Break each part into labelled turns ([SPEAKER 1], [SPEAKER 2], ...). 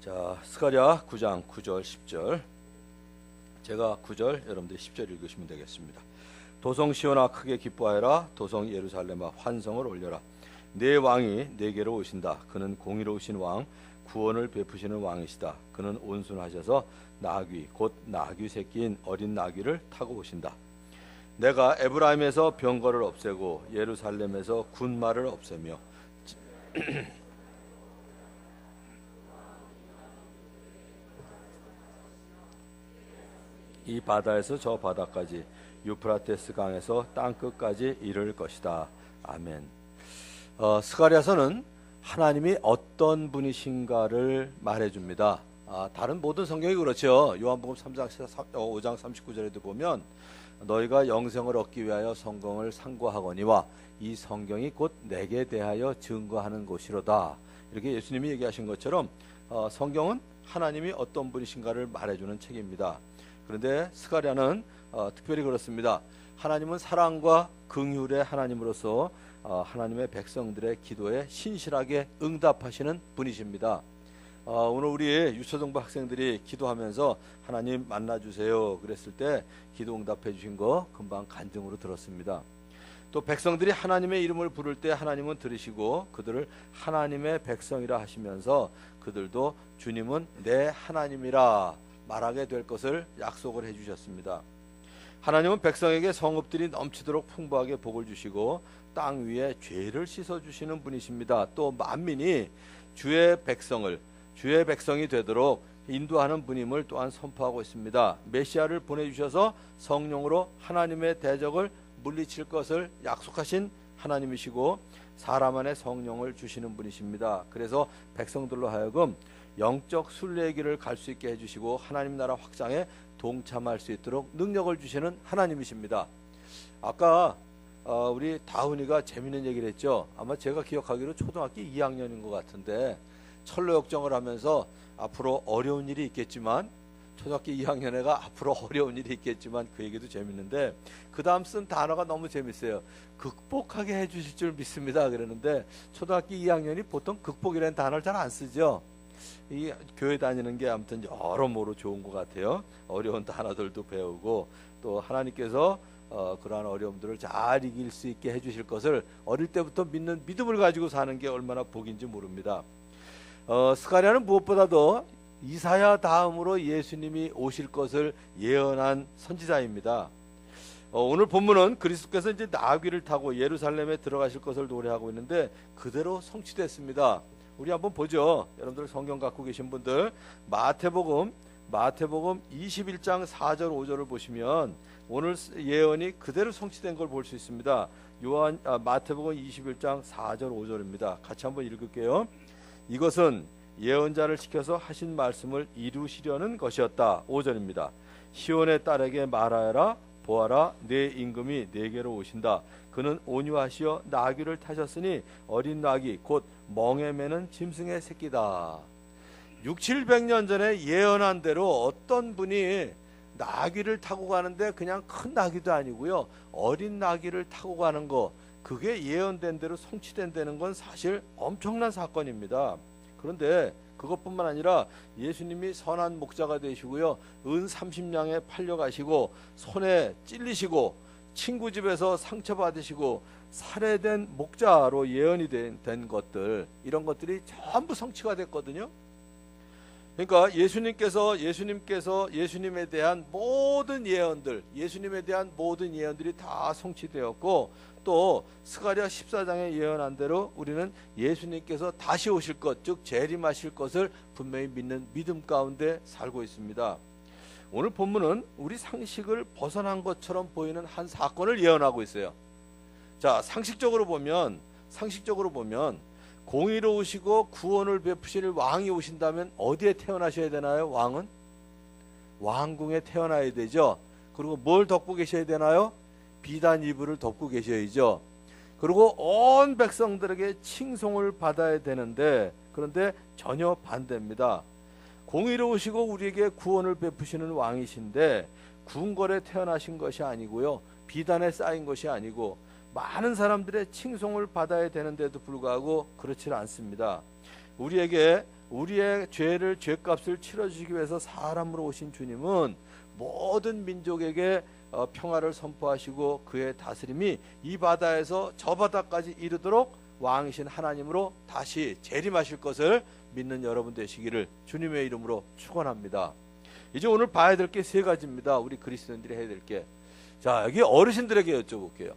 [SPEAKER 1] 자, 스가랴 9장 9절 10절. 제가 9절, 여러분들이 10절 읽으시면 되겠습니다. 도성 시온아 크게 기뻐하여라. 도성 예루살렘아 환성을 올려라. 내 왕이 내게로 오신다. 그는 공의로우신 왕, 구원을 베푸시는 왕이시다. 그는 온순하셔서 나귀 곧 나귀 새끼인 어린 나귀를 타고 오신다. 내가 에브라임에서 병거를 없애고 예루살렘에서 군마를 없애며 이 바다에서 저 바다까지 유프라테스 강에서 땅 끝까지 이를 것이다. 아멘. 스가랴서는 하나님이 어떤 분이신가를 말해줍니다. 다른 모든 성경이 그렇죠. 요한복음 5장 39절에도 보면 너희가 영생을 얻기 위하여 성경을 상고하거니와 이 성경이 곧 내게 대하여 증거하는 것이로다. 이렇게 예수님이 얘기하신 것처럼 성경은 하나님이 어떤 분이신가를 말해주는 책입니다. 그런데 스가랴는 특별히 그렇습니다. 하나님은 사랑과 긍휼의 하나님으로서 하나님의 백성들의 기도에 신실하게 응답하시는 분이십니다. 오늘 우리 유초등부 학생들이 기도하면서 하나님 만나주세요 그랬을 때 기도 응답해 주신 거 금방 간증으로 들었습니다. 또 백성들이 하나님의 이름을 부를 때 하나님은 들으시고 그들을 하나님의 백성이라 하시면서 그들도 주님은 내 하나님이라 말하게 될 것을 약속을 해주셨습니다. 하나님은 백성에게 성읍들이 넘치도록 풍부하게 복을 주시고 땅 위에 죄를 씻어주시는 분이십니다. 또 만민이 주의 백성이 되도록 인도하는 분임을 또한 선포하고 있습니다. 메시아를 보내주셔서 성령으로 하나님의 대적을 물리칠 것을 약속하신 하나님이시고 사람 안에 성령을 주시는 분이십니다. 그래서 백성들로 하여금 영적 순례의 갈 수 있게 해주시고 하나님 나라 확장에 동참할 수 있도록 능력을 주시는 하나님이십니다. 아까 우리 다훈이가 재밌는 얘기를 했죠. 아마 제가 기억하기로 초등학교 2학년인 것 같은데 철로 역정을 하면서 앞으로 어려운 일이 있겠지만 초등학교 2학년 애가 앞으로 어려운 일이 있겠지만 그 얘기도 재밌는데 그 다음 쓴 단어가 너무 재밌어요. 극복하게 해주실 줄 믿습니다 그러는데 초등학교 2학년이 보통 극복이라는 단어를 잘 안 쓰죠. 이 교회 다니는 게 아무튼 여러모로 좋은 것 같아요. 어려운 단어들도 배우고 또 하나님께서 그러한 어려움들을 잘 이길 수 있게 해주실 것을 어릴 때부터 믿는 믿음을 가지고 사는 게 얼마나 복인지 모릅니다. 스가랴는 무엇보다도 이사야 다음으로 예수님이 오실 것을 예언한 선지자입니다. 오늘 본문은 그리스도께서 이제 나귀를 타고 예루살렘에 들어가실 것을 노래하고 있는데 그대로 성취됐습니다. 우리 한번 보죠. 여러분들 성경 갖고 계신 분들 마태복음 21장 4절 5절을 보시면 오늘 예언이 그대로 성취된 걸 볼 수 있습니다. 마태복음 21장 4절 5절입니다. 같이 한번 읽을게요. 이것은 예언자를 시켜서 하신 말씀을 이루시려는 것이었다. 5절입니다. 시온의 딸에게 말하여라. 보아라, 내 임금이 내게로 오신다. 그는 온유하시어 나귀를 타셨으니 어린 나귀 곧 멍에 매는 짐승의 새끼다. 600~700년 전에 예언한 대로 어떤 분이 나귀를 타고 가는데 그냥 큰 나귀도 아니고요, 어린 나귀를 타고 가는 거, 그게 예언된 대로 성취된다는 건 사실 엄청난 사건입니다. 그런데 그것뿐만 아니라 예수님이 선한 목자가 되시고요, 은 30냥에 팔려가시고 손에 찔리시고 친구 집에서 상처받으시고 살해된 목자로 예언이 된 것들, 이런 것들이 전부 성취가 됐거든요. 그러니까 예수님에 대한 모든 예언들이 다 성취되었고, 또 스가랴 14장에 예언한 대로 우리는 예수님께서 다시 오실 것, 즉 재림하실 것을 분명히 믿는 믿음 가운데 살고 있습니다. 오늘 본문은 우리 상식을 벗어난 것처럼 보이는 한 사건을 예언하고 있어요. 자, 상식적으로 보면 공의로우시고 구원을 베푸실 왕이 오신다면 어디에 태어나셔야 되나요? 왕은 왕궁에 태어나야 되죠. 그리고 뭘 덮고 계셔야 되나요? 비단 이불을 덮고 계셔야죠. 그리고 온 백성들에게 칭송을 받아야 되는데, 그런데 전혀 반대입니다. 공의로우시고 우리에게 구원을 베푸시는 왕이신데 궁궐에 태어나신 것이 아니고요, 비단에 쌓인 것이 아니고 많은 사람들의 칭송을 받아야 되는데도 불구하고 그렇지 않습니다. 우리에게 우리의 죄값을 치러주시기 위해서 사람으로 오신 주님은 모든 민족에게 평화를 선포하시고 그의 다스림이 이 바다에서 저 바다까지 이르도록 왕이신 하나님으로 다시 재림하실 것을 믿는 여러분 되시기를 주님의 이름으로 축원합니다. 이제 오늘 봐야 될 게 세 가지입니다. 우리 그리스도인들이 해야 될 게. 자, 여기 어르신들에게 여쭤볼게요.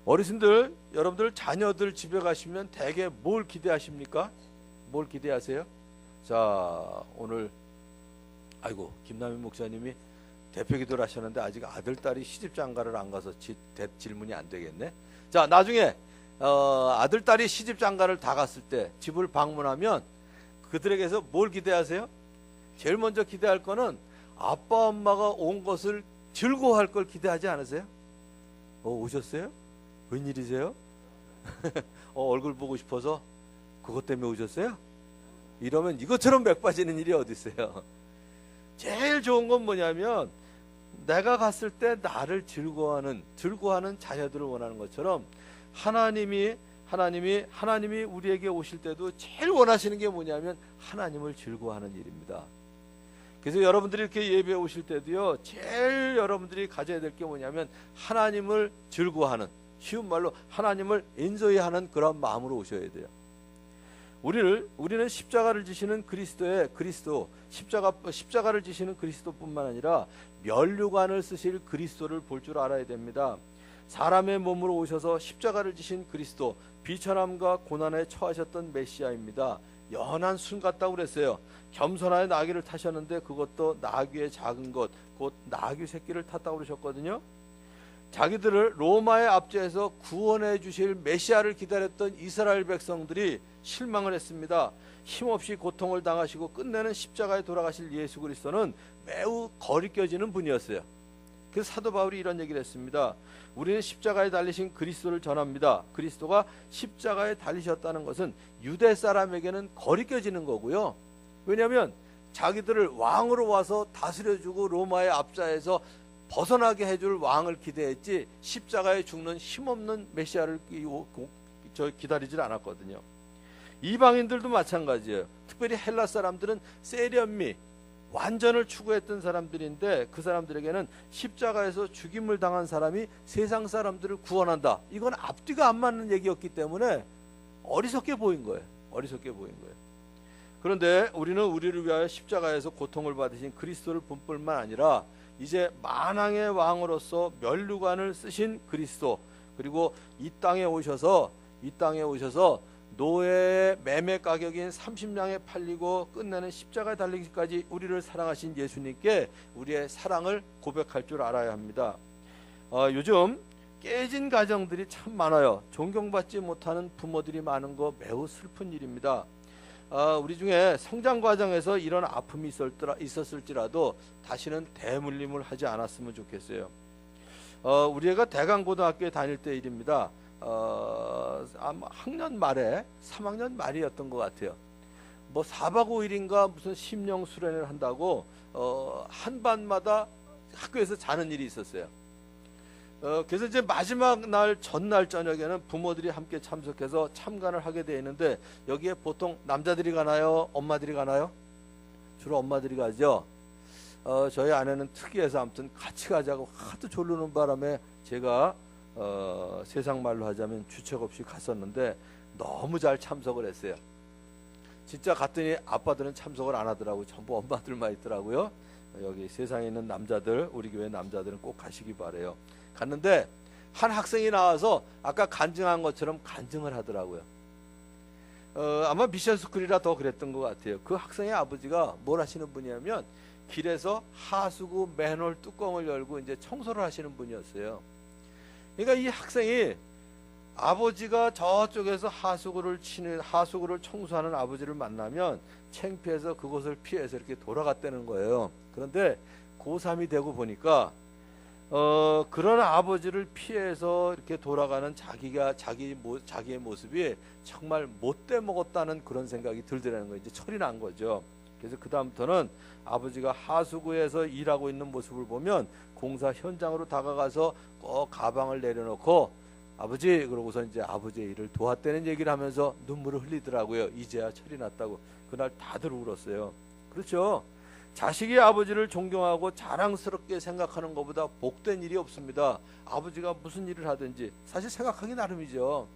[SPEAKER 1] 어르신들, 여러분들 자녀들 집에 가시면 대개 뭘 기대하십니까? 뭘 기대하세요? 자, 오늘 아이고 김남인 목사님이 대표 기도를 하셨는데 아직 아들 딸이 시집 장가를 안 가서 질문이 안 되겠네. 자, 나중에 아들 딸이 시집 장가를 다 갔을 때 집을 방문하면 그들에게서 뭘 기대하세요? 제일 먼저 기대할 거는 아빠 엄마가 온 것을 즐거워할 걸 기대하지 않으세요? 오셨어요? 웬일이세요? 얼굴 보고 싶어서 그것 때문에 오셨어요? 이러면 이것처럼 맥 빠지는 일이 어디 있어요? 제일 좋은 건 뭐냐면 내가 갔을 때 나를 즐거워하는 자녀들을 원하는 것처럼 하나님이 우리에게 오실 때도 제일 원하시는 게 뭐냐면 하나님을 즐거워하는 일입니다. 그래서 여러분들이 이렇게 예배에 오실 때도요, 제일 여러분들이 가져야 될 게 뭐냐면 하나님을 즐거워하는, 쉬운 말로 하나님을 엔조이하는 그런 마음으로 오셔야 돼요. 우리는 십자가를 지시는 십자가를 지시는 그리스도뿐만 아니라 면류관을 쓰실 그리스도를 볼 줄 알아야 됩니다. 사람의 몸으로 오셔서 십자가를 지신 그리스도, 비천함과 고난에 처하셨던 메시아입니다. 연한 순 같다고 그랬어요. 겸손하게 나귀를 타셨는데 그것도 나귀의 작은 것, 곧 나귀 새끼를 탔다고 그러셨거든요. 자기들을 로마의 압제에서 구원해 주실 메시아를 기다렸던 이스라엘 백성들이 실망을 했습니다. 힘없이 고통을 당하시고 끝내는 십자가에 돌아가실 예수 그리스도는 매우 거리껴지는 분이었어요. 그래서 사도 바울이 이런 얘기를 했습니다. 우리는 십자가에 달리신 그리스도를 전합니다. 그리스도가 십자가에 달리셨다는 것은 유대 사람에게는 거리껴지는 거고요. 왜냐하면 자기들을 왕으로 와서 다스려주고 로마의 압제에서 벗어나게 해줄 왕을 기대했지 십자가에 죽는 힘없는 메시아를 기다리질 않았거든요. 이방인들도 마찬가지예요. 특별히 헬라 사람들은 세련미, 완전을 추구했던 사람들인데 그 사람들에게는 십자가에서 죽임을 당한 사람이 세상 사람들을 구원한다. 이건 앞뒤가 안 맞는 얘기였기 때문에 어리석게 보인 거예요. 그런데 우리는 우리를 위하여 십자가에서 고통을 받으신 그리스도를 본 뿐만 아니라 이제 만왕의 왕으로서 면류관을 쓰신 그리스도, 그리고 이 땅에 오셔서 노예의 매매 가격인 30냥에 팔리고 끝내는 십자가에 달리기까지 우리를 사랑하신 예수님께 우리의 사랑을 고백할 줄 알아야 합니다. 요즘 깨진 가정들이 참 많아요. 존경받지 못하는 부모들이 많은 거 매우 슬픈 일입니다. 우리 중에 성장 과정에서 이런 아픔이 있었을지라도 다시는 대물림을 하지 않았으면 좋겠어요. 우리 애가 대강고등학교에 다닐 때 일입니다. 아마 학년 말에 3학년 말이었던 것 같아요. 뭐 4박 5일인가 무슨 심령 수련을 한다고 한 반마다 학교에서 자는 일이 있었어요. 그래서 이제 마지막 날 전날 저녁에는 부모들이 함께 참석해서 참관을 하게 되어 있는데 여기에 보통 남자들이 가나요? 엄마들이 가나요? 주로 엄마들이 가죠. 저희 아내는 특이해서 아무튼 같이 가자고 하도 졸르는 바람에 제가 세상 말로 하자면 주책 없이 갔었는데 너무 잘 참석을 했어요. 진짜 갔더니 아빠들은 참석을 안 하더라고요. 전부 엄마들만 있더라고요. 여기 세상에 있는 남자들, 우리 교회 남자들은 꼭 가시기 바래요. 갔는데 한 학생이 나와서 아까 간증한 것처럼 간증을 하더라고요. 아마 미션 스쿨이라 더 그랬던 것 같아요. 그 학생의 아버지가 뭘 하시는 분이냐면 길에서 하수구 맨홀 뚜껑을 열고 이제 청소를 하시는 분이었어요. 그러니까 이 학생이 아버지가 저쪽에서 하수구를 청소하는 아버지를 만나면 창피해서 그곳을 피해서 이렇게 돌아갔다는 거예요. 그런데 고3이 되고 보니까 그런 아버지를 피해서 이렇게 돌아가는 자기의 모습이 정말 못돼 먹었다는 그런 생각이 들더라는 거예요. 이제 철이 난 거죠. 그래서 그 다음부터는 아버지가 하수구에서 일하고 있는 모습을 보면 공사 현장으로 다가가서 꼭 가방을 내려놓고 아버지, 그러고서 이제 아버지의 일을 도왔다는 얘기를 하면서 눈물을 흘리더라고요. 이제야 철이 났다고. 그날 다들 울었어요. 그렇죠. 자식이 아버지를 존경하고 자랑스럽게 생각하는 것보다 복된 일이 없습니다. 아버지가 무슨 일을 하든지 사실 생각하기 나름이죠.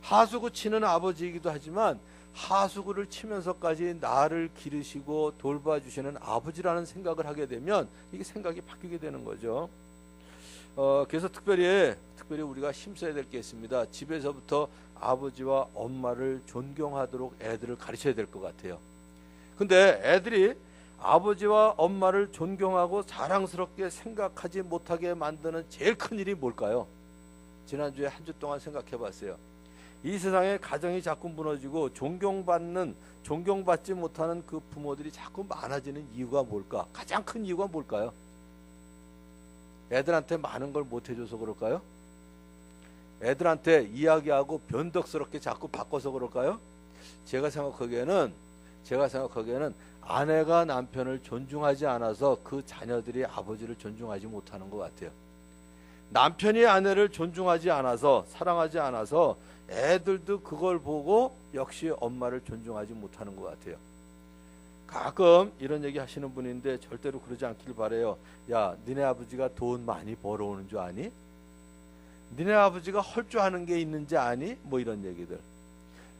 [SPEAKER 1] 하수구 치는 아버지이기도 하지만 하수구를 치면서까지 나를 기르시고 돌봐주시는 아버지라는 생각을 하게 되면 이게 생각이 바뀌게 되는 거죠. 그래서 특별히 우리가 힘써야 될 게 있습니다. 집에서부터 아버지와 엄마를 존경하도록 애들을 가르쳐야 될 것 같아요. 근데 애들이 아버지와 엄마를 존경하고 자랑스럽게 생각하지 못하게 만드는 제일 큰 일이 뭘까요? 지난주에 한 주 동안 생각해 봤어요. 이 세상에 가정이 자꾸 무너지고 존경받지 못하는 그 부모들이 자꾸 많아지는 이유가 뭘까? 가장 큰 이유가 뭘까요? 애들한테 많은 걸 못 해줘서 그럴까요? 애들한테 이야기하고 변덕스럽게 자꾸 바꿔서 그럴까요? 제가 생각하기에는 아내가 남편을 존중하지 않아서 그 자녀들이 아버지를 존중하지 못하는 것 같아요. 남편이 아내를 존중하지 않아서, 사랑하지 않아서 애들도 그걸 보고 역시 엄마를 존중하지 못하는 것 같아요. 가끔 이런 얘기 하시는 분인데 절대로 그러지 않길 바래요. 야, 니네 아버지가 돈 많이 벌어오는 줄 아니? 니네 아버지가 헐 줄 아는 게 있는지 아니? 뭐 이런 얘기들.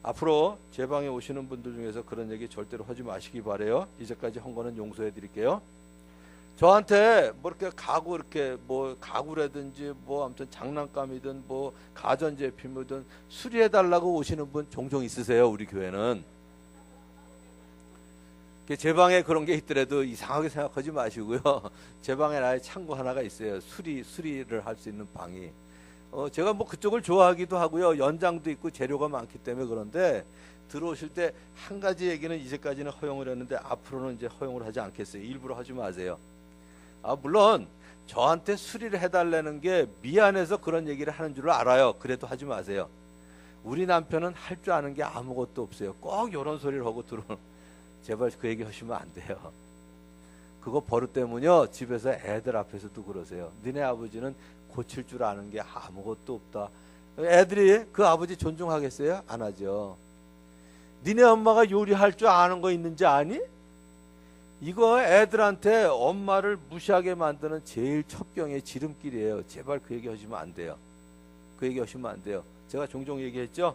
[SPEAKER 1] 앞으로 제 방에 오시는 분들 중에서 그런 얘기 절대로 하지 마시기 바래요. 이제까지 한 거는 용서해 드릴게요. 저한테 뭐 이렇게 가구라든지 뭐 아무튼 장난감이든 뭐 가전제품이든 수리해 달라고 오시는 분 종종 있으세요. 우리 교회는. 제 방에 그런 게 있더라도 이상하게 생각하지 마시고요. 제 방에 아예 창고 하나가 있어요. 수리를 할 수 있는 방이. 제가 뭐 그쪽을 좋아하기도 하고요. 연장도 있고 재료가 많기 때문에. 그런데 들어오실 때 한 가지 얘기는 이제까지는 허용을 했는데 앞으로는 이제 허용을 하지 않겠어요. 일부러 하지 마세요. 물론 저한테 수리를 해달라는 게 미안해서 그런 얘기를 하는 줄 알아요. 그래도 하지 마세요. 우리 남편은 할 줄 아는 게 아무것도 없어요. 꼭 이런 소리를 하고 들어오는. 제발 그 얘기 하시면 안 돼요. 그거 버릇 때문에요. 집에서 애들 앞에서도 그러세요. 너네 아버지는 고칠 줄 아는 게 아무것도 없다. 애들이 그 아버지 존중하겠어요? 안 하죠. 너네 엄마가 요리할 줄 아는 거 있는지 아니? 이거 애들한테 엄마를 무시하게 만드는 제일 첩경의 지름길이에요. 제발 그 얘기 하시면 안 돼요. 그 얘기 하시면 안 돼요. 제가 종종 얘기했죠.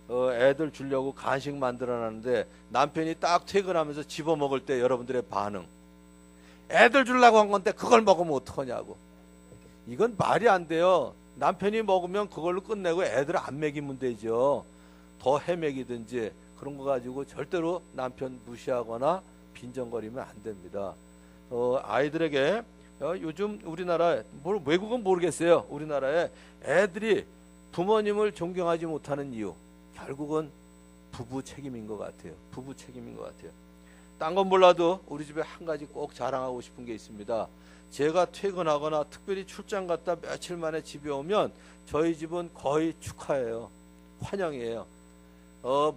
[SPEAKER 1] 애들 주려고 간식 만들어놨는데 남편이 딱 퇴근하면서 집어먹을 때 여러분들의 반응. 애들 주려고 한 건데 그걸 먹으면 어떡하냐고. 이건 말이 안 돼요. 남편이 먹으면 그걸로 끝내고 애들 안 먹이면 되죠. 더 헤먹이든지 그런 거 가지고 절대로 남편 무시하거나 빈정거리면 안 됩니다. 아이들에게 요즘 우리나라 외국은 모르겠어요. 우리나라에 애들이 부모님을 존경하지 못하는 이유 결국은 부부 책임인 것 같아요. 부부 책임인 것 같아요. 딴 건 몰라도 우리 집에 한 가지 꼭 자랑하고 싶은 게 있습니다. 제가 퇴근하거나 특별히 출장 갔다 며칠 만에 집에 오면 저희 집은 거의 축하해요. 환영이에요.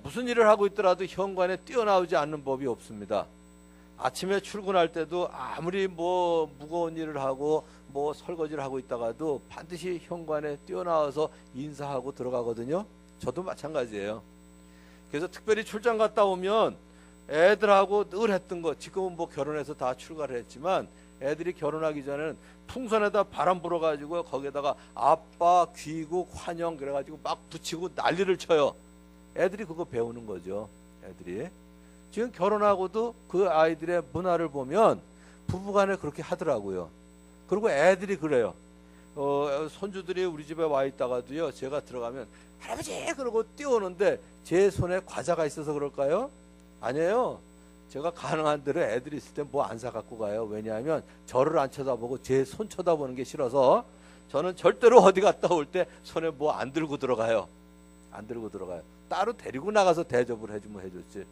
[SPEAKER 1] 무슨 일을 하고 있더라도 현관에 뛰어나오지 않는 법이 없습니다. 아침에 출근할 때도 아무리 뭐 무거운 일을 하고 뭐 설거지를 하고 있다가도 반드시 현관에 뛰어나와서 인사하고 들어가거든요. 저도 마찬가지예요. 그래서 특별히 출장 갔다 오면 애들하고 늘 했던 거, 지금은 뭐 결혼해서 다 출가를 했지만 애들이 결혼하기 전에는 풍선에다 바람 불어가지고 거기에다가 아빠 귀국 환영 그래가지고 막 붙이고 난리를 쳐요. 애들이 그거 배우는 거죠. 애들이 지금 결혼하고도 그 아이들의 문화를 보면 부부간에 그렇게 하더라고요. 그리고 애들이 그래요. 손주들이 우리 집에 와 있다가도요, 제가 들어가면 할아버지 그러고 뛰어오는데 제 손에 과자가 있어서 그럴까요? 아니에요. 제가 가능한 대로 애들이 있을 때 뭐 안 사갖고 가요. 왜냐하면 저를 안 쳐다보고 제 손 쳐다보는 게 싫어서 저는 절대로 어디 갔다 올 때 손에 뭐 안 들고 들어가요. 안 들고 들어가요. 따로 데리고 나가서 대접을 해주면 해줬지.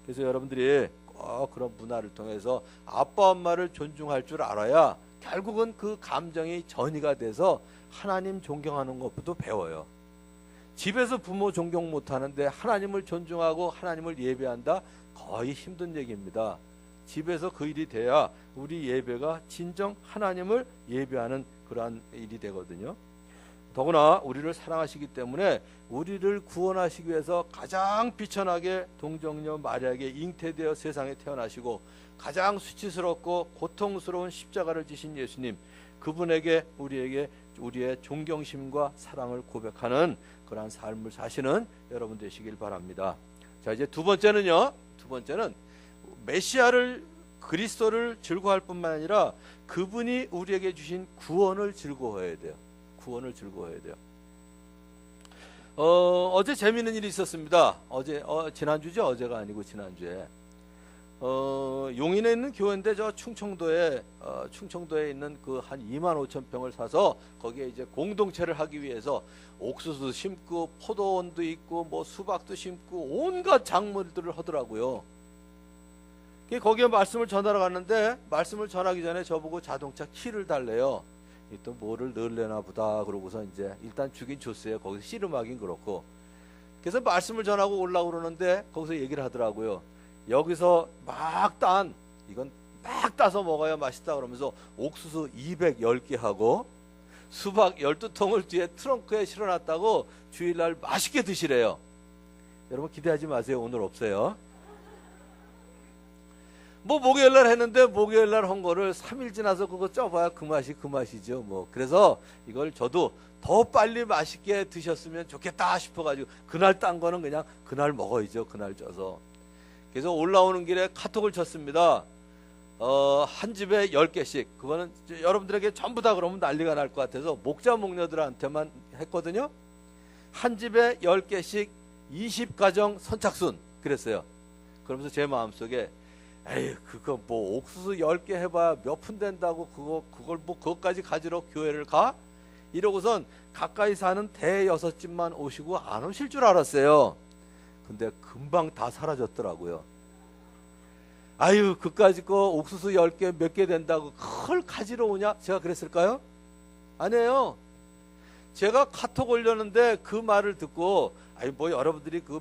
[SPEAKER 1] 그래서 여러분들이 꼭 그런 문화를 통해서 아빠 엄마를 존중할 줄 알아야 결국은 그 감정이 전이가 돼서 하나님 존경하는 것부터 배워요. 집에서 부모 존경 못하는데 하나님을 존중하고 하나님을 예배한다? 거의 힘든 얘기입니다. 집에서 그 일이 돼야 우리 예배가 진정 하나님을 예배하는 그러한 일이 되거든요. 더구나 우리를 사랑하시기 때문에 우리를 구원하시기 위해서 가장 비천하게 동정녀 마리아에게 잉태되어 세상에 태어나시고 가장 수치스럽고 고통스러운 십자가를 지신 예수님, 그분에게 우리에게 우리의 존경심과 사랑을 고백하는 그러한 삶을 사시는 여러분 되시길 바랍니다. 자, 이제 두 번째는요. 두 번째는 메시아를, 그리스도를 즐거워할 뿐만 아니라 그분이 우리에게 주신 구원을 즐거워해야 돼요. 구원을 즐거워해야 돼요. 어제 재미있는 일이 있었습니다. 지난주죠? 어제가 아니고 지난주에. 용인에 있는 교회인데 저 충청도에 있는 그 한 25,000평을 사서 거기에 이제 공동체를 하기 위해서 옥수수 심고 포도원도 있고 뭐 수박도 심고 온갖 작물들을 하더라고요. 거기에 말씀을 전하러 갔는데 말씀을 전하기 전에 저보고 자동차 키를 달래요. 또 뭐를 넣으려나 보다 그러고서 이제 일단 주긴 줬어요. 거기서 씨름하긴 그렇고. 그래서 말씀을 전하고 올라오고 그러는데 거기서 얘기를 하더라고요. 여기서 이건 막 따서 먹어야 맛있다 그러면서 옥수수 210개 하고 수박 12통을 뒤에 트렁크에 실어놨다고 주일날 맛있게 드시래요. 여러분 기대하지 마세요. 오늘 없어요. 뭐 목요일날 했는데 목요일날 한 거를 3일 지나서 그거 쪄봐야 그 맛이죠. 뭐 그래서 이걸 저도 더 빨리 맛있게 드셨으면 좋겠다 싶어가지고 그날 딴 거는 그냥 그날 먹어야죠. 그날 쪄서. 그래서 올라오는 길에 카톡을 쳤습니다. 한 집에 10개씩. 그거는 여러분들에게 전부 다 그러면 난리가 날 것 같아서 목자 목녀들한테만 했거든요. 한 집에 10개씩 20가정 선착순 그랬어요. 그러면서 제 마음속에 에이 그거 뭐 옥수수 10개 해봐야 몇 푼 된다고 그걸 뭐 그것까지 가지러 교회를 가? 이러고선 가까이 사는 대6집만 오시고 안 오실 줄 알았어요. 근데 금방 다 사라졌더라고요. 아유 그까짓 거 옥수수 10개 몇 개 된다고 그걸 가지러 오냐? 제가 그랬을까요? 아니에요. 제가 카톡 올렸는데 그 말을 듣고 아니 뭐 여러분들이 그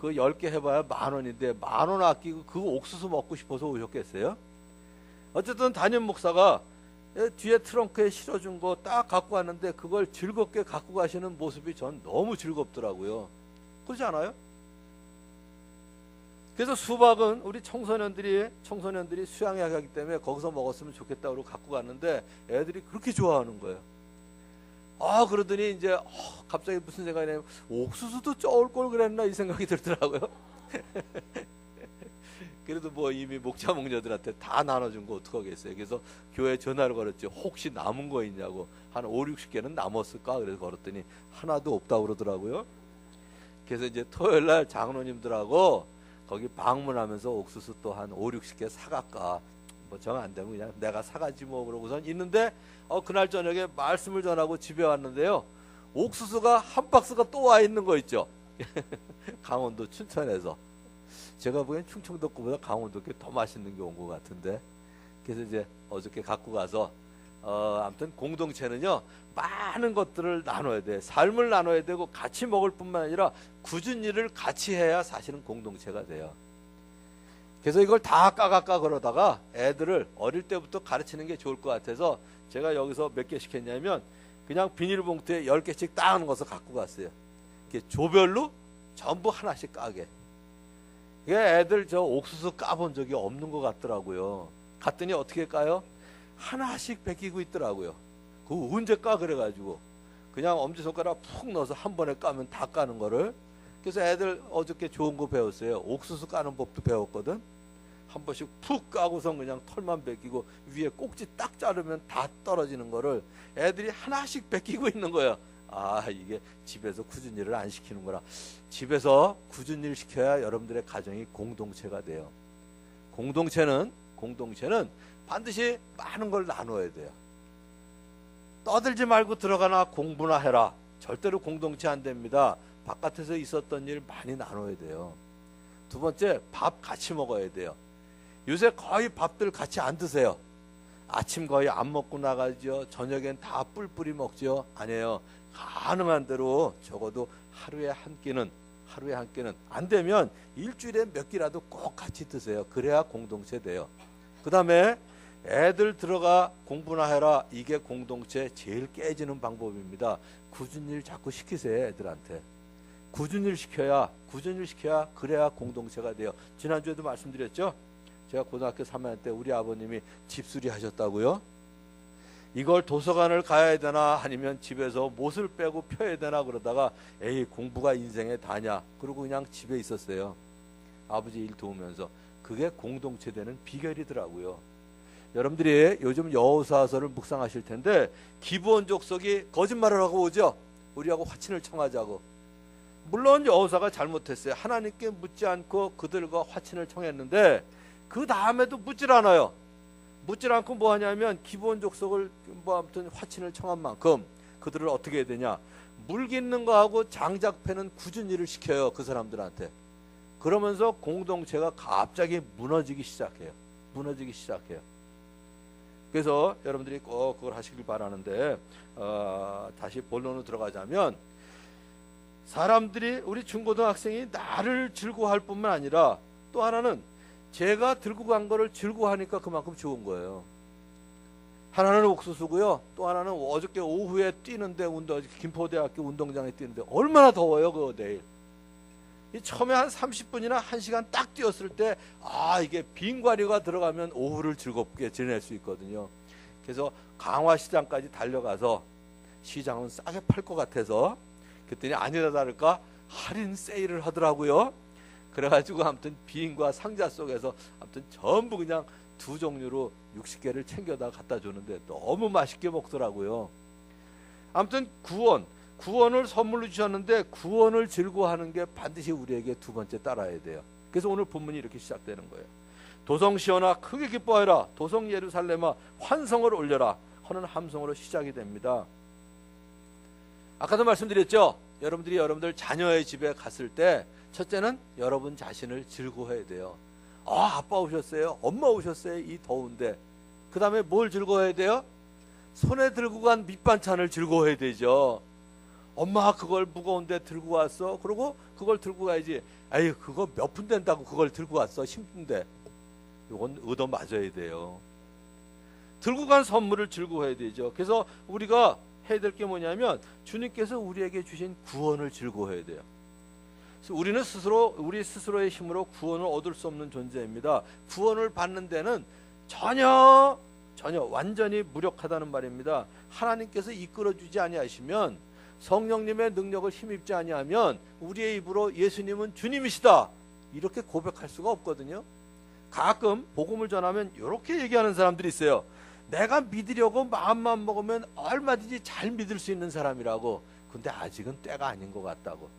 [SPEAKER 1] 10개 해봐야 10,000원인데 10,000원 아끼고 그 옥수수 먹고 싶어서 오셨겠어요? 어쨌든 담임 목사가 뒤에 트렁크에 실어준 거 딱 갖고 왔는데 그걸 즐겁게 갖고 가시는 모습이 전 너무 즐겁더라고요. 그렇지 않아요? 그래서 수박은 우리 청소년들이 수양회 하기 때문에 거기서 먹었으면 좋겠다고 갖고 갔는데 애들이 그렇게 좋아하는 거예요. 그러더니 이제 갑자기 무슨 생각이 나냐면 옥수수도 쪄올 걸 그랬나 이 생각이 들더라고요. 그래도 뭐 이미 목자 목녀들한테 다 나눠준 거 어떡하겠어요. 그래서 교회에 전화를 걸었죠. 혹시 남은 거 있냐고. 한 5, 60개는 남았을까? 그래서 걸었더니 하나도 없다고 그러더라고요. 그래서 이제 토요일날 장로님들하고 거기 방문하면서 옥수수 또 한 5, 60개 사갈까. 뭐 정 안 되면 그냥 내가 사가지 뭐 그러고선 있는데 그날 저녁에 말씀을 전하고 집에 왔는데요. 옥수수가 한 박스가 또 와 있는 거 있죠. 강원도 춘천에서. 제가 보기엔 충청도 거보다 강원도 게 더 맛있는 게 온 것 같은데. 그래서 이제 어저께 갖고 가서 아무튼 공동체는요. 많은 것들을 나눠야 돼. 삶을 나눠야 되고 같이 먹을 뿐만 아니라 굳은 일을 같이 해야 사실은 공동체가 돼요. 그래서 이걸 다 까각까 그러다가 애들을 어릴 때부터 가르치는 게 좋을 것 같아서 제가 여기서 몇 개씩 했냐면 그냥 비닐봉투에 10개씩 딱 넣어서 갖고 갔어요. 이렇게 조별로 전부 하나씩 까게. 이게 애들 저 옥수수 까본 적이 없는 것 같더라고요. 갔더니 어떻게 까요? 하나씩 베끼고 있더라고요. 그거 언제 까 그래가지고 그냥 엄지손가락 푹 넣어서 한 번에 까면 다 까는 거를. 그래서 애들 어저께 좋은 거 배웠어요. 옥수수 까는 법도 배웠거든. 한 번씩 푹 까고서 그냥 털만 베끼고 위에 꼭지 딱 자르면 다 떨어지는 거를 애들이 하나씩 베끼고 있는 거예요. 이게 집에서 굳은 일을 안 시키는구나. 집에서 굳은 일 시켜야 여러분들의 가정이 공동체가 돼요. 공동체는 반드시 많은 걸 나눠야 돼요. 떠들지 말고 들어가나 공부나 해라. 절대로 공동체 안 됩니다. 바깥에서 있었던 일 많이 나눠야 돼요. 두 번째, 밥 같이 먹어야 돼요. 요새 거의 밥들 같이 안 드세요. 아침 거의 안 먹고 나가죠. 저녁엔 다 뿔뿔이 먹죠. 아니에요. 가능한 대로 적어도 하루에 한 끼는 안 되면 일주일에 몇 끼라도 꼭 같이 드세요. 그래야 공동체 돼요. 그 다음에 애들 들어가 공부나 해라. 이게 공동체 제일 깨지는 방법입니다. 굳은 일 자꾸 시키세요. 애들한테. 굳은 일 시켜야 그래야 공동체가 돼요. 지난주에도 말씀드렸죠. 제가 고등학교 3학년 때 우리 아버님이 집수리 하셨다고요. 이걸 도서관을 가야 되나 아니면 집에서 못을 빼고 펴야 되나 그러다가 에이 공부가 인생의 다냐 그러고 그냥 집에 있었어요. 아버지 일 도우면서. 그게 공동체 되는 비결이더라고요. 여러분들이 요즘 여호수아서를 묵상하실 텐데 기브온 족속이 거짓말을 하고 오죠. 우리하고 화친을 청하자고. 물론 여호수아가 잘못했어요. 하나님께 묻지 않고 그들과 화친을 청했는데 그 다음에도 묻질 않아요. 묻질 않고 뭐 하냐면 기브온 족속을 뭐 아무튼 화친을 청한 만큼 그들을 어떻게 해야 되냐. 물 깃는 거하고 장작 패는 굳은 일을 시켜요. 그 사람들한테. 그러면서 공동체가 갑자기 무너지기 시작해요. 그래서 여러분들이 꼭 그걸 하시길 바라는데 다시 본론으로 들어가자면 사람들이 우리 중고등학생이 나를 즐거워할 뿐만 아니라 또 하나는 제가 들고 간 거를 즐거워하니까 그만큼 좋은 거예요. 하나는 옥수수고요. 또 하나는 어저께 오후에 뛰는데 김포대학교 운동장에 뛰는데 얼마나 더워요. 그거 내일. 처음에 한 30분이나 1시간 딱 뛰었을 때 이게 빙과류가 들어가면 오후를 즐겁게 지낼 수 있거든요. 그래서 강화시장까지 달려가서 시장은 싸게 팔 것 같아서 그랬더니 아니라 다를까 할인 세일을 하더라고요. 그래가지고 아무튼 비행과 상자 속에서 아무튼 전부 그냥 두 종류로 60개를 챙겨다 갖다 주는데 너무 맛있게 먹더라고요. 아무튼 구원을 선물로 주셨는데 구원을 즐거워하는 게 반드시 우리에게 두 번째 따라야 돼요. 그래서 오늘 본문이 이렇게 시작되는 거예요. 도성 시온아 크게 기뻐하라. 도성 예루살렘아 환성을 올려라 하는 함성으로 시작이 됩니다. 아까도 말씀드렸죠. 여러분들 자녀의 집에 갔을 때 첫째는 여러분 자신을 즐거워해야 돼요. 아빠 오셨어요. 엄마 오셨어요. 이 더운데. 그 다음에 뭘 즐거워해야 돼요? 손에 들고 간 밑반찬을 즐거워해야 되죠. 엄마 그걸 무거운데 들고 왔어. 그리고 그걸 들고 가야지. 아유 그거 몇 푼 된다고 그걸 들고 왔어. 힘든데. 이건 얻어 맞아야 돼요. 들고 간 선물을 즐거워해야 되죠. 그래서 우리가 해야 될 게 뭐냐면 주님께서 우리에게 주신 구원을 즐거워해야 돼요. 그래서 우리는 우리 스스로의 힘으로 구원을 얻을 수 없는 존재입니다. 구원을 받는 데는 전혀 완전히 무력하다는 말입니다. 하나님께서 이끌어주지 아니하시면 성령님의 능력을 힘입지 아니하면 우리의 입으로 예수님은 주님이시다 이렇게 고백할 수가 없거든요. 가끔 복음을 전하면 이렇게 얘기하는 사람들이 있어요. 내가 믿으려고 마음만 먹으면 얼마든지 잘 믿을 수 있는 사람이라고. 근데 아직은 때가 아닌 것 같다고.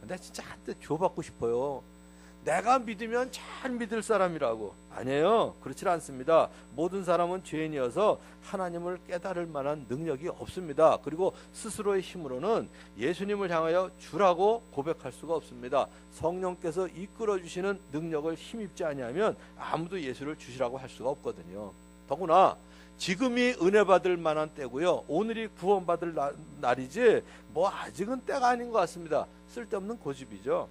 [SPEAKER 1] 근데 진짜 한테 줘받고 싶어요. 내가 믿으면 잘 믿을 사람이라고. 아니에요. 그렇지 않습니다. 모든 사람은 죄인이어서 하나님을 깨달을 만한 능력이 없습니다. 그리고 스스로의 힘으로는 예수님을 향하여 주라고 고백할 수가 없습니다. 성령께서 이끌어주시는 능력을 힘입지 아니하면 아무도 예수를 주시라고 할 수가 없거든요. 더구나 지금이 은혜 받을 만한 때고요. 오늘이 구원받을 날이지 뭐 아직은 때가 아닌 것 같습니다. 쓸데없는 고집이죠.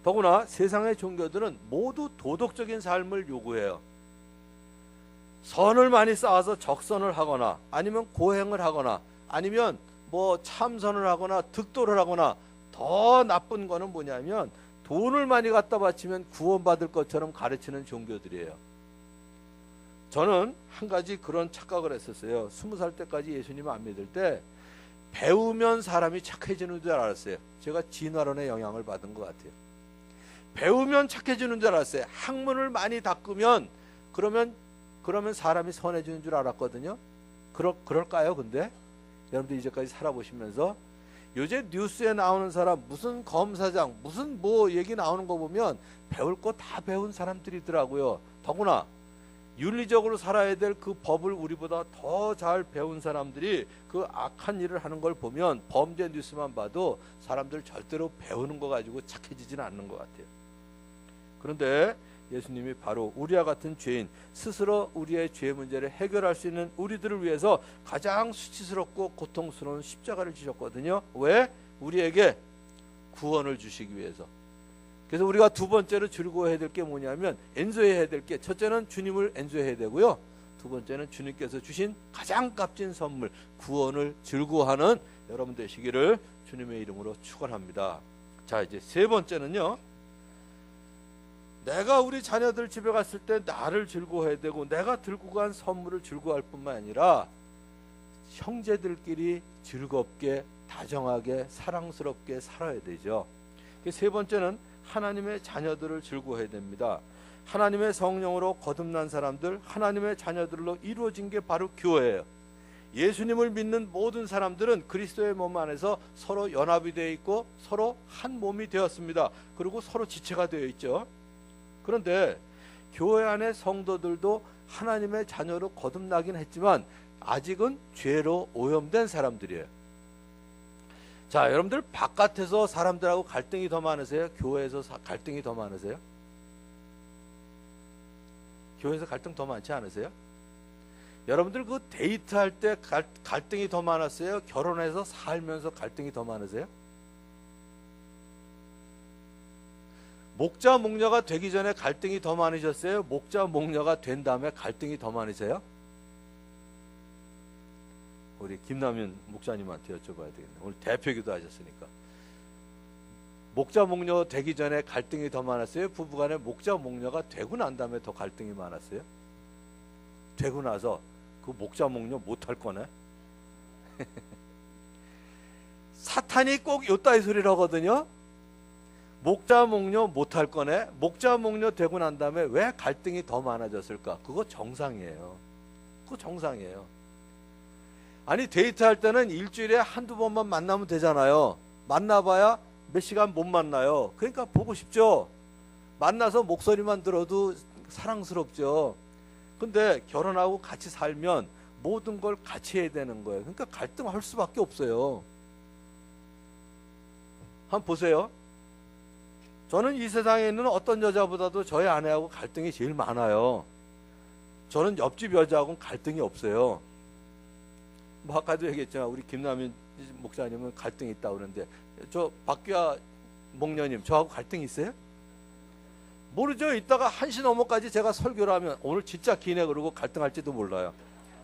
[SPEAKER 1] 더구나 세상의 종교들은 모두 도덕적인 삶을 요구해요. 선을 많이 쌓아서 적선을 하거나 아니면 고행을 하거나 아니면 뭐 참선을 하거나 득도를 하거나 더 나쁜 거는 뭐냐면 돈을 많이 갖다 바치면 구원받을 것처럼 가르치는 종교들이에요. 저는 한 가지 그런 착각을 했었어요. 20살 때까지 예수님을 안 믿을 때 배우면 사람이 착해지는 줄 알았어요. 제가 진화론의 영향을 받은 것 같아요. 배우면 착해지는 줄 알았어요. 학문을 많이 닦으면 그러면 사람이 선해지는 줄 알았거든요. 그럴까요? 근데 여러분들 이제까지 살아보시면서 요새 뉴스에 나오는 사람 무슨 검사장 무슨 뭐 얘기 나오는 거 보면 배울 거 다 배운 사람들이더라고요. 더구나 윤리적으로 살아야 될 그 법을 우리보다 더 잘 배운 사람들이 그 악한 일을 하는 걸 보면 범죄 뉴스만 봐도 사람들 절대로 배우는 거 가지고 착해지지는 않는 것 같아요. 그런데 예수님이 바로 우리와 같은 죄인, 스스로 우리의 죄 문제를 해결할 수 있는 우리들을 위해서 가장 수치스럽고 고통스러운 십자가를 지셨거든요. 왜? 우리에게 구원을 주시기 위해서. 그래서 우리가 두 번째로 즐거워해야 될 게 뭐냐면 엔조해야 될 게 첫째는 주님을 엔조해야 되고요. 두 번째는 주님께서 주신 가장 값진 선물, 구원을 즐거워하는 여러분 되시기를 주님의 이름으로 축원합니다. 자, 이제 세 번째는요, 내가 우리 자녀들 집에 갔을 때 나를 즐거워해야 되고, 내가 들고 간 선물을 즐거워할 뿐만 아니라 형제들끼리 즐겁게, 다정하게, 사랑스럽게 살아야 되죠. 세 번째는 하나님의 자녀들을 즐거워해야 됩니다. 하나님의 성령으로 거듭난 사람들, 하나님의 자녀들로 이루어진 게 바로 교회예요. 예수님을 믿는 모든 사람들은 그리스도의 몸 안에서 서로 연합이 되어 있고 서로 한 몸이 되었습니다. 그리고 서로 지체가 되어 있죠. 그런데 교회 안의 성도들도 하나님의 자녀로 거듭나긴 했지만 아직은 죄로 오염된 사람들이에요. 자, 여러분들 바깥에서 사람들하고 갈등이 더 많으세요? 교회에서 갈등이 더 많으세요? 교회에서 갈등 더 많지 않으세요? 여러분들 그 데이트할 때 갈등이 더 많았어요? 결혼해서 살면서 갈등이 더 많으세요? 목자 목녀가 되기 전에 갈등이 더 많으셨어요? 목자 목녀가 된 다음에 갈등이 더 많으세요? 우리 김남윤 목사님한테 여쭤봐야 되겠네. 오늘 대표기도 하셨으니까. 목자 목녀 되기 전에 갈등이 더 많았어요? 부부간에 목자 목녀가 되고 난 다음에 더 갈등이 많았어요? 되고 나서 그 목자 목녀 못할 거네. 사탄이 꼭 요따위 소리를 하거든요. 목자 목녀 못할 거네. 목자 목녀 되고 난 다음에 왜 갈등이 더 많아졌을까? 그거 정상이에요. 그거 정상이에요. 아니, 데이트할 때는 일주일에 한두 번만 만나면 되잖아요. 만나봐야 몇 시간 못 만나요. 그러니까 보고 싶죠. 만나서 목소리만 들어도 사랑스럽죠. 근데 결혼하고 같이 살면 모든 걸 같이 해야 되는 거예요. 그러니까 갈등할 수밖에 없어요. 한번 보세요. 저는 이 세상에 있는 어떤 여자보다도 저희 아내하고 갈등이 제일 많아요. 저는 옆집 여자하고는 갈등이 없어요. 뭐 아까도 얘기했지만 우리 김남인 목사님은 갈등이 있다고 그러는데, 저 박규아 목녀님 저하고 갈등이 있어요? 모르죠. 이따가 1시 넘어까지 제가 설교를 하면 오늘 진짜 기네 그러고 갈등할지도 몰라요.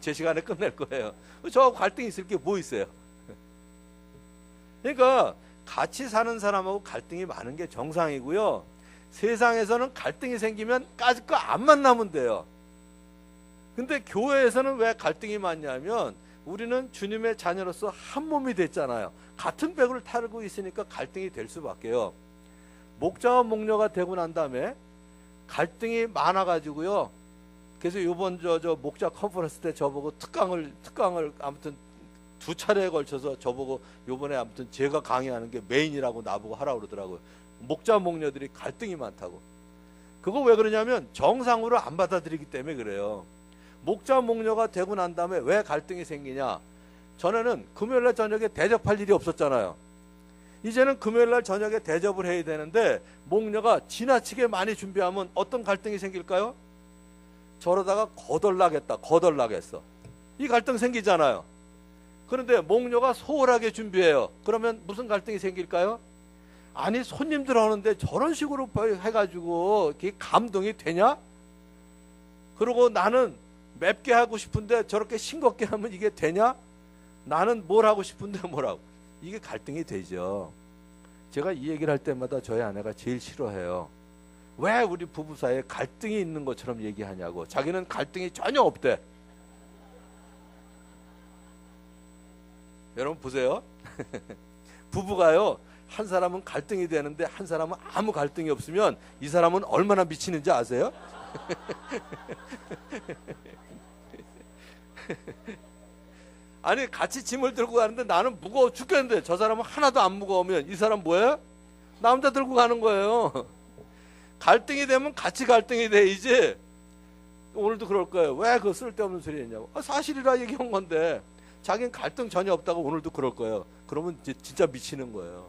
[SPEAKER 1] 제 시간에 끝낼 거예요. 저하고 갈등이 있을 게 뭐 있어요? 그러니까 같이 사는 사람하고 갈등이 많은 게 정상이고요. 세상에서는 갈등이 생기면 까짓 거 안 만나면 돼요. 근데 교회에서는 왜 갈등이 많냐면 우리는 주님의 자녀로서 한 몸이 됐잖아요. 같은 배를 타고 있으니까 갈등이 될 수밖에요. 목자와 목녀가 되고 난 다음에 갈등이 많아가지고요. 그래서 이번 저 목자 컨퍼런스 때 저보고 특강을 아무튼 2차례에 걸쳐서 저보고 요번에 아무튼 제가 강의하는 게 메인이라고 나보고 하라고 그러더라고요. 목자 목녀들이 갈등이 많다고. 그거 왜 그러냐면 정상으로 안 받아들이기 때문에 그래요. 목자 목녀가 되고 난 다음에 왜 갈등이 생기냐? 전에는 금요일날 저녁에 대접할 일이 없었잖아요. 이제는 금요일날 저녁에 대접을 해야 되는데 목녀가 지나치게 많이 준비하면 어떤 갈등이 생길까요? 저러다가 거덜나겠어. 이 갈등 생기잖아요. 그런데 목녀가 소홀하게 준비해요. 그러면 무슨 갈등이 생길까요? 아니, 손님들 오는데 저런 식으로 해가지고 이게 감동이 되냐? 그리고 나는 맵게 하고 싶은데 저렇게 싱겁게 하면 이게 되냐? 나는 뭘 하고 싶은데 뭐라고? 이게 갈등이 되죠. 제가 이 얘기를 할 때마다 저희 아내가 제일 싫어해요. 왜 우리 부부 사이에 갈등이 있는 것처럼 얘기하냐고. 자기는 갈등이 전혀 없대. 여러분 보세요. 부부가요, 한 사람은 갈등이 되는데 한 사람은 아무 갈등이 없으면 이 사람은 얼마나 미치는지 아세요? 아니, 같이 짐을 들고 가는데 나는 무거워 죽겠는데 저 사람은 하나도 안 무거우면 이 사람 뭐예요? 나 혼자 들고 가는 거예요. 갈등이 되면 같이 갈등이 돼야지. 오늘도 그럴 거예요. 왜 그 쓸데없는 소리 했냐고. 사실이라 얘기한 건데 자기는 갈등 전혀 없다고 오늘도 그럴 거예요. 그러면 진짜 미치는 거예요.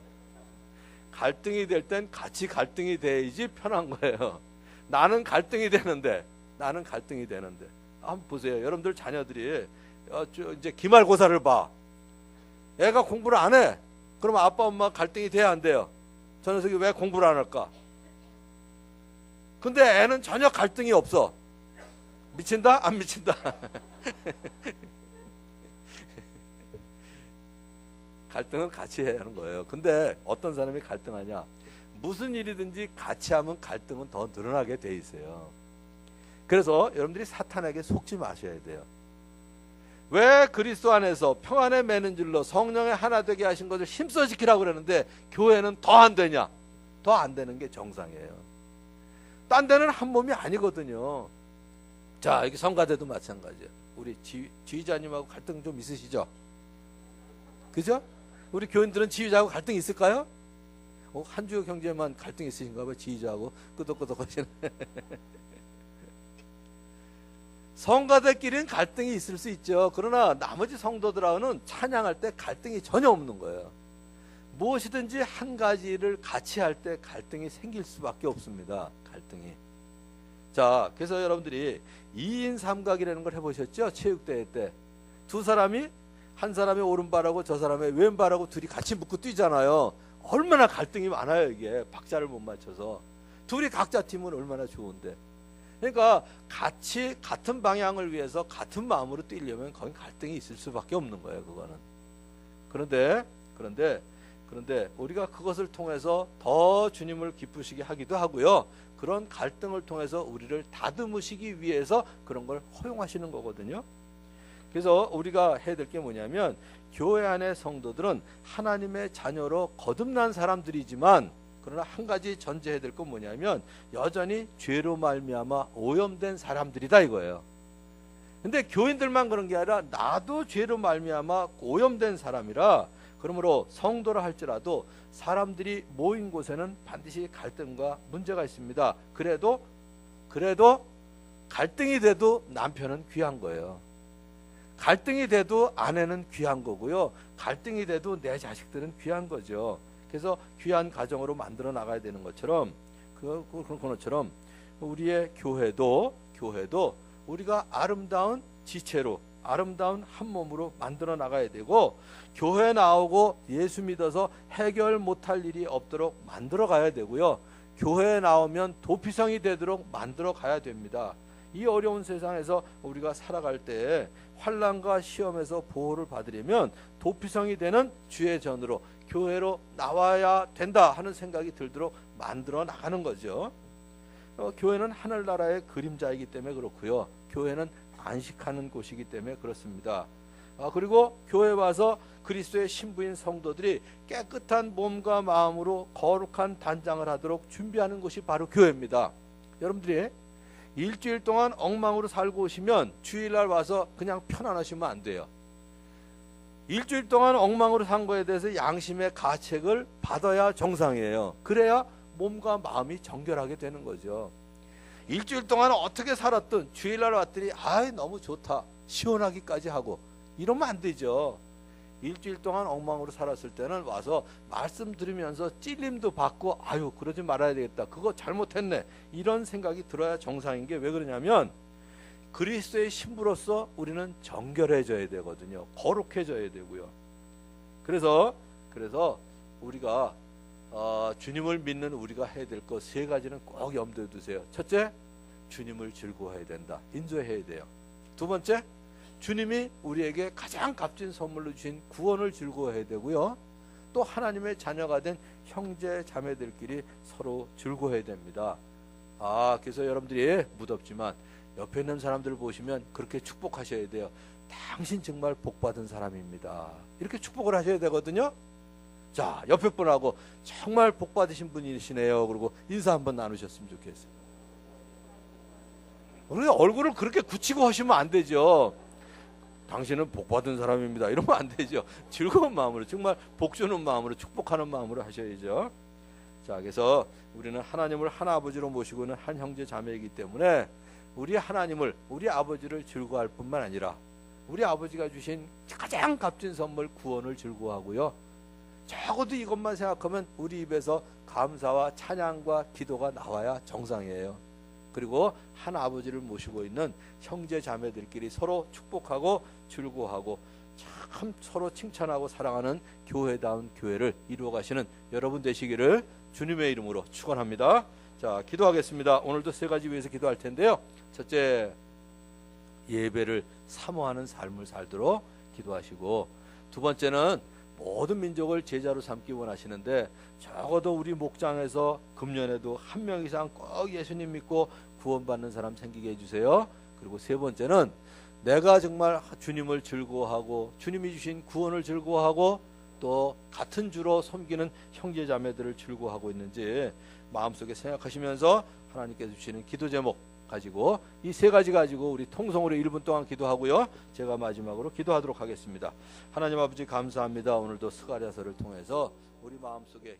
[SPEAKER 1] 갈등이 될 땐 같이 갈등이 돼야지 편한 거예요. 나는 갈등이 되는데 한번 보세요. 여러분들 자녀들이 이제 기말고사를 봐. 애가 공부를 안 해. 그러면 아빠 엄마 갈등이 돼야 안 돼요? 저 녀석이 왜 공부를 안 할까? 근데 애는 전혀 갈등이 없어. 미친다? 안 미친다? 갈등은 같이 해야 하는 거예요. 근데 어떤 사람이 갈등하냐? 무슨 일이든지 같이 하면 갈등은 더 늘어나게 돼 있어요. 그래서 여러분들이 사탄에게 속지 마셔야 돼요. 왜 그리스도 안에서 평안에 매는 줄로 성령의 하나 되게 하신 것을 힘써 지키라고 그러는데 교회는 더 안 되냐? 더 안 되는 게 정상이에요. 딴 데는 한 몸이 아니거든요. 자, 이게 성가대도 마찬가지예요. 우리 지휘자님하고 갈등 좀 있으시죠? 그죠? 우리 교인들은 지휘자하고 갈등 있을까요? 한주혁 형제만 갈등 있으신가 봐요. 지휘자하고 끄덕끄덕 하시는. 성가대끼리는 갈등이 있을 수 있죠. 그러나 나머지 성도들하고는 찬양할 때 갈등이 전혀 없는 거예요. 무엇이든지 한 가지를 같이 할 때 갈등이 생길 수밖에 없습니다. 갈등이. 자, 그래서 여러분들이 2인 삼각이라는 걸 해보셨죠? 체육대회 때. 두 사람이, 한 사람의 오른발하고 저 사람의 왼발하고 둘이 같이 묶고 뛰잖아요. 얼마나 갈등이 많아요. 이게 박자를 못 맞춰서. 둘이 각자 팀은 얼마나 좋은데. 그러니까 같이 같은 방향을 위해서 같은 마음으로 뛰려면 거기 갈등이 있을 수밖에 없는 거예요. 그거는. 그런데 우리가 그것을 통해서 더 주님을 기쁘시게 하기도 하고요. 그런 갈등을 통해서 우리를 다듬으시기 위해서 그런 걸 허용하시는 거거든요. 그래서 우리가 해야 될 게 뭐냐면 교회 안의 성도들은 하나님의 자녀로 거듭난 사람들이지만 그러나 한 가지 전제해야 될 건 뭐냐면 여전히 죄로 말미암아 오염된 사람들이다 이거예요. 근데 교인들만 그런 게 아니라 나도 죄로 말미암아 오염된 사람이라 그러므로 성도라 할지라도 사람들이 모인 곳에는 반드시 갈등과 문제가 있습니다. 그래도 갈등이 돼도 남편은 귀한 거예요. 갈등이 돼도 아내는 귀한 거고요. 갈등이 돼도 내 자식들은 귀한 거죠. 그래서 귀한 가정으로 만들어 나가야 되는 것처럼 그것처럼 우리의 교회도 우리가 아름다운 지체로 아름다운 한 몸으로 만들어 나가야 되고 교회 나오고 예수 믿어서 해결 못할 일이 없도록 만들어 가야 되고요. 교회에 나오면 도피성이 되도록 만들어 가야 됩니다. 이 어려운 세상에서 우리가 살아갈 때 환난과 시험에서 보호를 받으려면 도피성이 되는 주의 전으로 교회로 나와야 된다 하는 생각이 들도록 만들어 나가는 거죠. 교회는 하늘나라의 그림자이기 때문에 그렇고요. 교회는 안식하는 곳이기 때문에 그렇습니다. 그리고 교회 와서 그리스도의 신부인 성도들이 깨끗한 몸과 마음으로 거룩한 단장을 하도록 준비하는 곳이 바로 교회입니다. 여러분들이 일주일 동안 엉망으로 살고 오시면 주일날 와서 그냥 편안하시면 안 돼요. 일주일 동안 엉망으로 산 거에 대해서 양심의 가책을 받아야 정상이에요. 그래야 몸과 마음이 정결하게 되는 거죠. 일주일 동안 어떻게 살았든 주일날 왔더니 너무 좋다 시원하기까지 하고 이러면 안 되죠. 일주일 동안 엉망으로 살았을 때는 와서 말씀 들으면서 찔림도 받고 그러지 말아야 되겠다 그거 잘못했네 이런 생각이 들어야 정상인 게 왜 그러냐면 그리스도의 신부로서 우리는 정결해져야 되거든요. 거룩해져야 되고요. 그래서 우리가 주님을 믿는 우리가 해야 될 것 세 가지는 꼭 염두에 두세요. 첫째, 주님을 즐거워해야 된다. 인조해야 돼요. 두 번째, 주님이 우리에게 가장 값진 선물로 주신 구원을 즐거워해야 되고요. 또 하나님의 자녀가 된 형제 자매들끼리 서로 즐거워해야 됩니다. 그래서 여러분들이 무덥지만 옆에 있는 사람들 보시면 그렇게 축복하셔야 돼요. 당신 정말 복받은 사람입니다. 이렇게 축복을 하셔야 되거든요. 자, 옆에 분하고 정말 복받으신 분이시네요. 그리고 인사 한번 나누셨으면 좋겠어요. 우리 얼굴을 그렇게 굳히고 하시면 안 되죠. 당신은 복받은 사람입니다. 이러면 안 되죠. 즐거운 마음으로 정말 복주는 마음으로 축복하는 마음으로 하셔야죠. 자, 그래서 우리는 하나님을 한 아버지로 모시고 있는 한 형제 자매이기 때문에 우리 하나님을 우리 아버지를 즐거워할 뿐만 아니라 우리 아버지가 주신 가장 값진 선물 구원을 즐거워하고요. 적어도 이것만 생각하면 우리 입에서 감사와 찬양과 기도가 나와야 정상이에요. 그리고 한 아버지를 모시고 있는 형제 자매들끼리 서로 축복하고 즐거워하고 참 서로 칭찬하고 사랑하는 교회다운 교회를 이루어 가시는 여러분 되시기를 주님의 이름으로 축원합니다. 자, 기도하겠습니다. 오늘도 세 가지 위해서 기도할 텐데요. 첫째, 예배를 사모하는 삶을 살도록 기도하시고, 두 번째는 모든 민족을 제자로 삼기 원하시는데 적어도 우리 목장에서 금년에도 한 명 이상 꼭 예수님 믿고 구원받는 사람 생기게 해주세요. 그리고 세 번째는 내가 정말 주님을 즐거워하고 주님이 주신 구원을 즐거워하고 또 같은 주로 섬기는 형제자매들을 즐거워하고 있는지 마음속에 생각하시면서 하나님께서 주시는 기도 제목 가지고 이 세 가지 가지고 우리 통성으로 1분 동안 기도하고요. 제가 마지막으로 기도하도록 하겠습니다. 하나님 아버지 감사합니다. 오늘도 스가랴서를 통해서 우리 마음속에